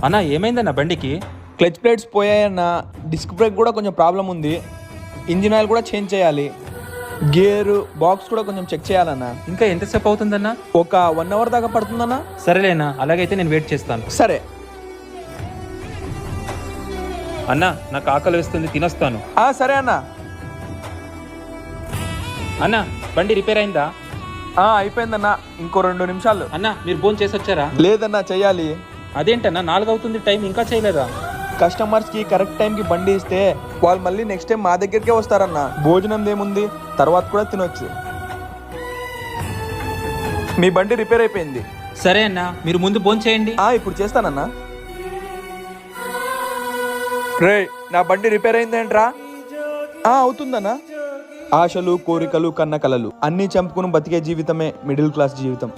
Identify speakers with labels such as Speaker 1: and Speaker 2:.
Speaker 1: అన్నా ఏమైందన్న బండికి?
Speaker 2: Clutch plates పోయాయన్న, disc brake కూడా కొంచెం ప్రాబ్లం ఉంది, ఇంజిన్ ఆయిల్ కూడా చేంజ్ చేయాలి, గేరు బాక్స్ కూడా కొంచెం చెక్ చేయాలన్నా.
Speaker 1: ఇంకా ఎంతసేపు అవుతుందన్నా?
Speaker 2: ఒక 1 అవర్ దాకా పడుతుందన్నా.
Speaker 1: సరేలేనా, అలాగైతే నేను వెయిట్ చేస్తాను.
Speaker 2: సరే
Speaker 1: అన్నా నాకు ఆకలి వేస్తుంది, తినొస్తాను.
Speaker 2: సరే అన్నా.
Speaker 1: అన్నా బండి రిపేర్ అయిందా?
Speaker 2: అయిపోయిందన్నా, ఇంకో 2 నిమిషాలు.
Speaker 1: అన్నా మీరు ఫోన్ చేసి వచ్చారా?
Speaker 2: లేదన్నా, చెయ్యాలి.
Speaker 1: అదేంటన్నా 4 అవుతుంది, టైం ఇంకా చేయలేదా?
Speaker 2: కస్టమర్స్కి కరెక్ట్ టైంకి బండి ఇస్తే వాళ్ళు మళ్ళీ నెక్స్ట్ టైం మా దగ్గరికే వస్తారన్న. భోజనం ఏముంది, తర్వాత కూడా తినొచ్చు. మీ బండి రిపేర్ అయిపోయింది.
Speaker 1: సరే అన్నా, మీరు ముందు ఫోన్ చేయండి.
Speaker 2: ఇప్పుడు చేస్తానన్నా. రే, నా బండి రిపేర్ అయిందేంట్రా? అవుతుందన్నా. ఆశలు, కోరికలు, కన్న కలలు అన్నీ చంపుకుని బతికే జీవితమే మిడిల్ క్లాస్ జీవితం.